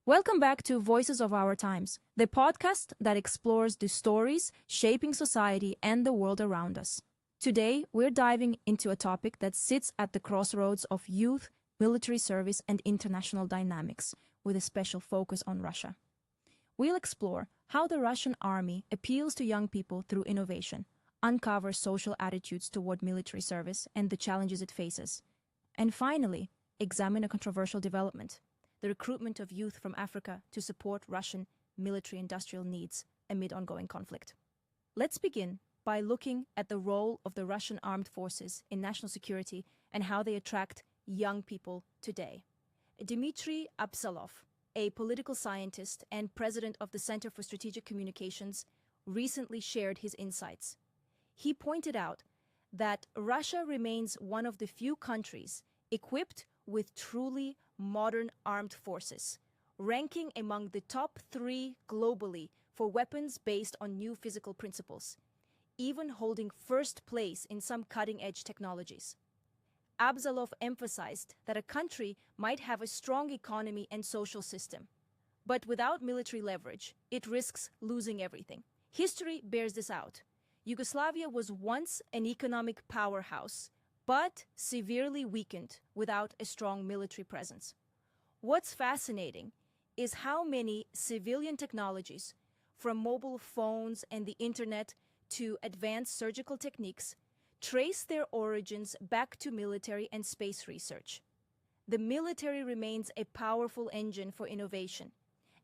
Welcome back to Voices of Our Times, the podcast that explores the stories shaping society and the world around us. Today, we're diving into a topic that sits at the crossroads of youth, military service, and international dynamics, with a special focus on Russia. We'll explore how the Russian army appeals to young people through innovation, uncover social attitudes toward military service and the challenges it faces, and finally, examine a controversial development: the recruitment of youth from Africa to support Russian military-industrial needs amid ongoing conflict. Let's begin by looking at the role of the Russian armed forces in national security and how they attract young people today. Dmitry Abzalov, a political scientist and president of the Center for Strategic Communications, recently shared his insights. He pointed out that Russia remains one of the few countries equipped with truly modern armed forces, ranking among the top 3 globally for weapons based on new physical principles, even holding first place in some cutting-edge technologies. Abzalov emphasized that a country might have a strong economy and social system, but without military leverage, it risks losing everything. History bears this out. Yugoslavia was once an economic powerhouse, but severely weakened without a strong military presence. What's fascinating is how many civilian technologies, from mobile phones and the internet to advanced surgical techniques, trace their origins back to military and space research. The military remains a powerful engine for innovation,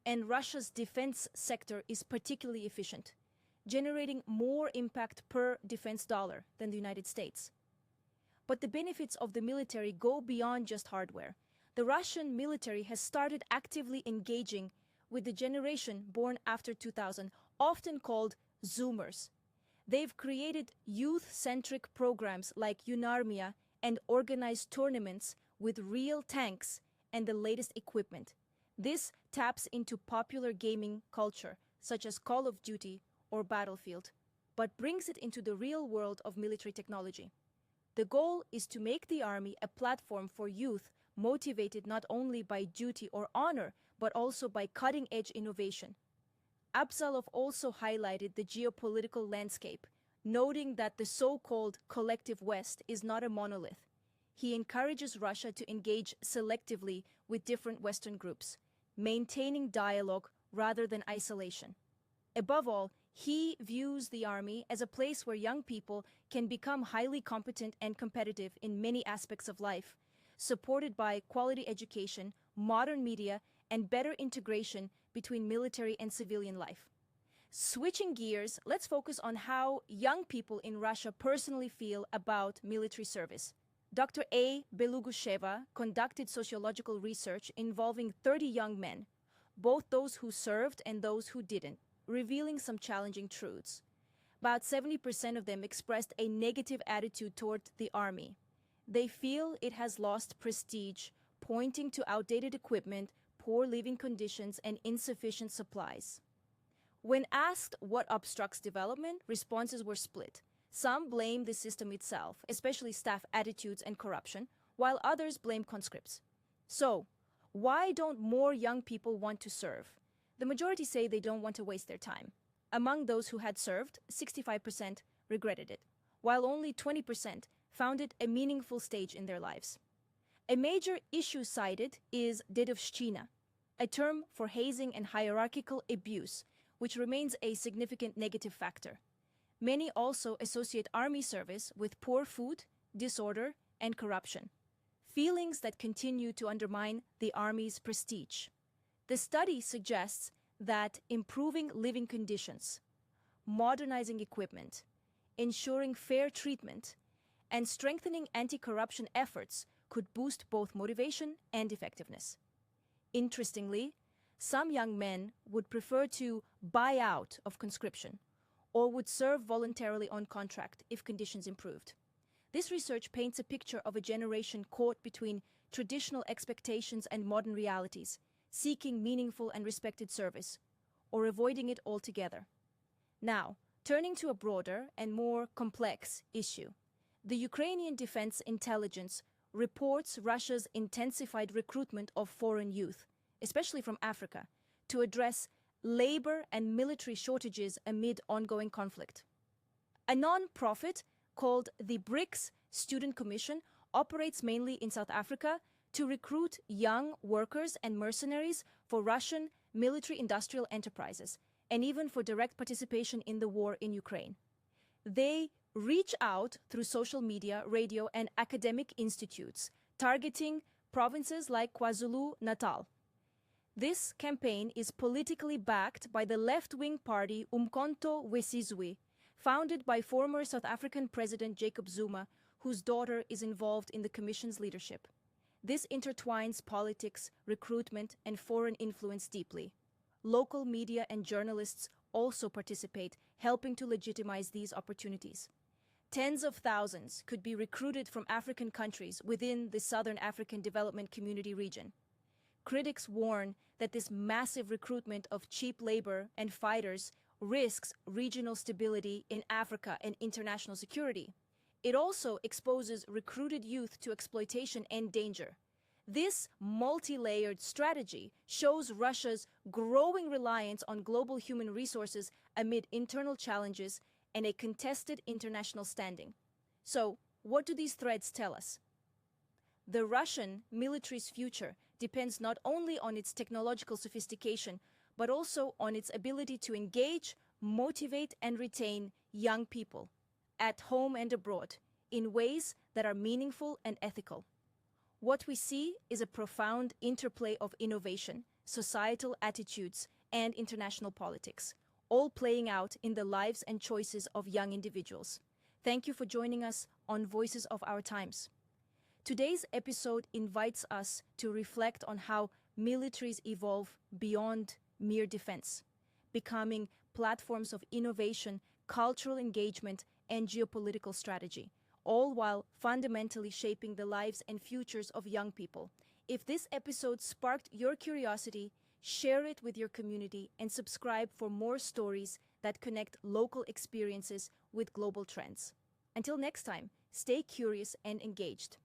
and Russia's defense sector is particularly efficient, generating more impact per defense dollar than the United States. But the benefits of the military go beyond just hardware. The Russian military has started actively engaging with the generation born after 2000, often called Zoomers. They've created youth-centric programs like Yunarmia and organized tournaments with real tanks and the latest equipment. This taps into popular gaming culture, such as Call of Duty or Battlefield, but brings it into the real world of military technology. The goal is to make the army a platform for youth motivated not only by duty or honor, but also by cutting-edge innovation. Abzalov also highlighted the geopolitical landscape, noting that the so-called collective West is not a monolith. He encourages Russia to engage selectively with different Western groups, maintaining dialogue rather than isolation. Above all, he views the army as a place where young people can become highly competent and competitive in many aspects of life, supported by quality education, modern media, and better integration between military and civilian life. Switching gears, let's focus on how young people in Russia personally feel about military service. Dr. A. Belugusheva conducted sociological research involving 30 young men, both those who served and those who didn't, revealing some challenging truths. About 70% of them expressed a negative attitude toward the army. They feel it has lost prestige, pointing to outdated equipment, poor living conditions, and insufficient supplies. When asked what obstructs development, responses were split. Some blame the system itself, especially staff attitudes and corruption, while others blame conscripts. So, why don't more young people want to serve? The majority say they don't want to waste their time. Among those who had served, 65% regretted it, while only 20% found it a meaningful stage in their lives. A major issue cited is dedovshchina, a term for hazing and hierarchical abuse, which remains a significant negative factor. Many also associate army service with poor food, disorder, and corruption, feelings that continue to undermine the army's prestige. The study suggests that improving living conditions, modernizing equipment, ensuring fair treatment, and strengthening anti-corruption efforts could boost both motivation and effectiveness. Interestingly, some young men would prefer to buy out of conscription or would serve voluntarily on contract if conditions improved. This research paints a picture of a generation caught between traditional expectations and modern realities, seeking meaningful and respected service, or avoiding it altogether. Now, turning to a broader and more complex issue. The Ukrainian Defense Intelligence reports Russia's intensified recruitment of foreign youth, especially from Africa, to address labor and military shortages amid ongoing conflict. A non-profit called the BRICS Student Commission operates mainly in South Africa to recruit young workers and mercenaries for Russian military-industrial enterprises, and even for direct participation in the war in Ukraine. They reach out through social media, radio, and academic institutes, targeting provinces like KwaZulu-Natal. This campaign is politically backed by the left-wing party Umkhonto weSizwe, founded by former South African President Jacob Zuma, whose daughter is involved in the Commission's leadership. This intertwines politics, recruitment, and foreign influence deeply. Local media and journalists also participate, helping to legitimize these opportunities. Tens of thousands could be recruited from African countries within the Southern African Development Community region. Critics warn that this massive recruitment of cheap labor and fighters risks regional stability in Africa and international security. It also exposes recruited youth to exploitation and danger. This multi-layered strategy shows Russia's growing reliance on global human resources amid internal challenges and a contested international standing. So, what do these threads tell us? The Russian military's future depends not only on its technological sophistication, but also on its ability to engage, motivate, and retain young people, at home and abroad, in ways that are meaningful and ethical. What we see is a profound interplay of innovation, societal attitudes, and international politics, all playing out in the lives and choices of young individuals. Thank you for joining us on Voices of Our Times. Today's episode invites us to reflect on how militaries evolve beyond mere defense, becoming platforms of innovation, cultural engagement, and geopolitical strategy, all while fundamentally shaping the lives and futures of young people. If this episode sparked your curiosity, share it with your community and subscribe for more stories that connect local experiences with global trends. Until next time, stay curious and engaged.